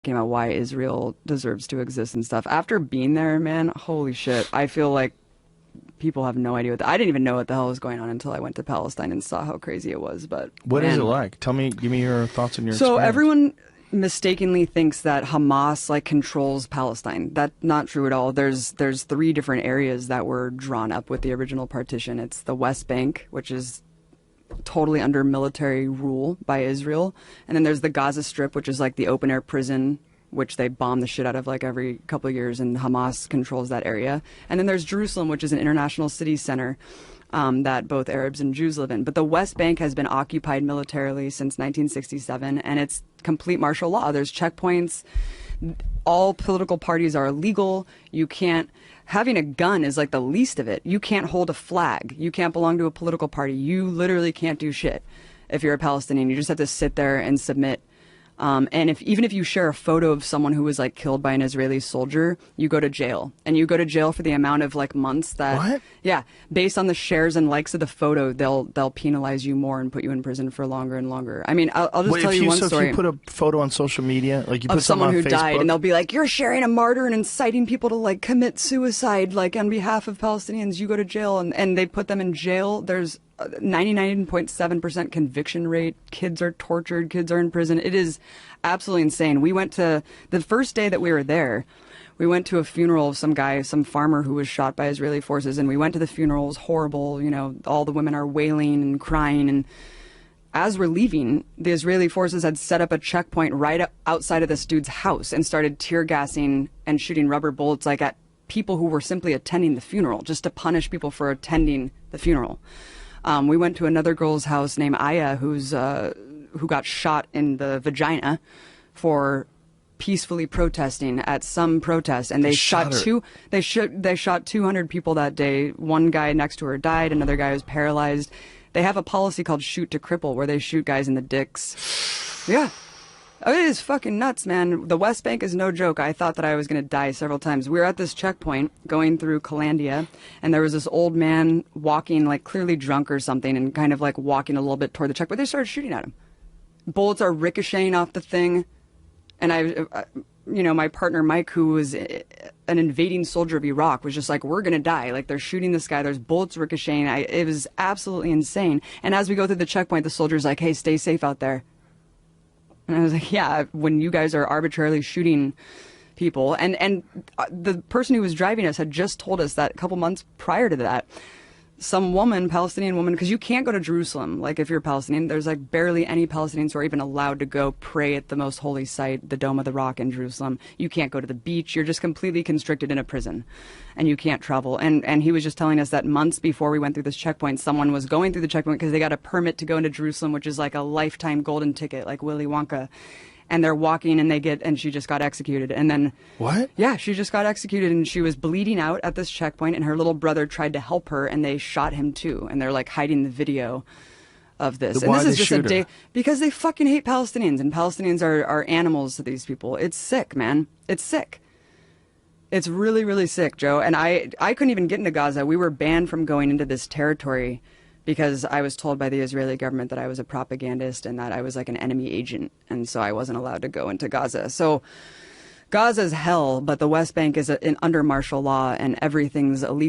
came out why Israel deserves to exist and stuff. After being there, man, holy shit, I feel like people have no idea I didn't even know what the hell was going on until I went to Palestine and saw how crazy it was. But what is it like? Give me your thoughts and your So experience. Everyone mistakenly thinks that Hamas like controls Palestine. That's not true at all. There's 3 different areas that were drawn up with the original partition. It's the West Bank, which is totally under military rule by Israel, and then there's the Gaza Strip, which is like the open air prison, which they bomb the shit out of like every couple of years, and Hamas controls that area. And then there's Jerusalem, which is an international city center that both Arabs and Jews live in. But the West Bank has been occupied militarily since 1967, and it's complete martial law. There's checkpoints. All political parties are illegal. You can't. Having a gun is like the least of it. You can't hold a flag. You can't belong to a political party. You literally can't do shit if you're a Palestinian. You just have to sit there and submit. And even if you share a photo of someone who was like killed by an Israeli soldier, you go to jail, and you go to jail for the amount of like months that. What? Yeah, based on the shares and likes of the photo, they'll penalize you more and put you in prison for longer and longer. I mean, I'll just tell you one story. If you put a photo on social media, like you put of someone who on Facebook, died, and they'll be like, "You're sharing a martyr and inciting people to like commit suicide, like on behalf of Palestinians. You go to jail," and they put them in jail. There's 99.7% conviction rate. Kids are tortured. Kids are in prison. It is absolutely insane. We went to the first day that we were there. We went to a funeral of some guy, some farmer who was shot by Israeli forces, and we went to the funeral. It was horrible. You know, all the women are wailing and crying. And as we're leaving, the Israeli forces had set up a checkpoint right outside of this dude's house and started tear gassing and shooting rubber bullets like at people who were simply attending the funeral, just to punish people for attending the funeral. We went to another girl's house named Aya, who got shot in the vagina for peacefully protesting at some protest, and they shot 200 people that day. One guy next to her died, another guy was paralyzed. They have a policy called shoot to cripple, where they shoot guys in the dicks. Yeah. Oh, it is fucking nuts, man. The West Bank is no joke. I thought that I was going to die several times. We were at this checkpoint going through Calandia, and there was this old man walking, like clearly drunk or something, and kind of like walking a little bit toward the checkpoint. They started shooting at him. Bullets are ricocheting off the thing. And my partner Mike, who was an invading soldier of Iraq, was just like, "We're going to die. Like, they're shooting this guy. There's bullets ricocheting." It was absolutely insane. And as we go through the checkpoint, the soldier's like, "Hey, stay safe out there." And I was like, yeah, when you guys are arbitrarily shooting people. And the person who was driving us had just told us that a couple months prior to that, some woman, Palestinian woman, because you can't go to Jerusalem. Like, if you're Palestinian, there's like barely any Palestinians who are even allowed to go pray at the most holy site, the Dome of the Rock in Jerusalem. You can't go to the beach. You're just completely constricted in a prison, and you can't travel. And he was just telling us that months before we went through this checkpoint, someone was going through the checkpoint because they got a permit to go into Jerusalem, which is like a lifetime golden ticket, like Willy Wonka. And they're walking, and she just got executed. And then what? Yeah, she just got executed, and she was bleeding out at this checkpoint, and her little brother tried to help her, and they shot him too. And they're like hiding the video of this. Why and this they is just a shoot her? day because they fucking hate Palestinians, and Palestinians are animals to these people. It's sick, man. It's sick. It's really, really sick, Joe. And I couldn't even get into Gaza. We were banned from going into this territory because I was told by the Israeli government that I was a propagandist and that I was like an enemy agent. And so I wasn't allowed to go into Gaza. So Gaza's hell, but the West Bank is under martial law, and everything's illegal.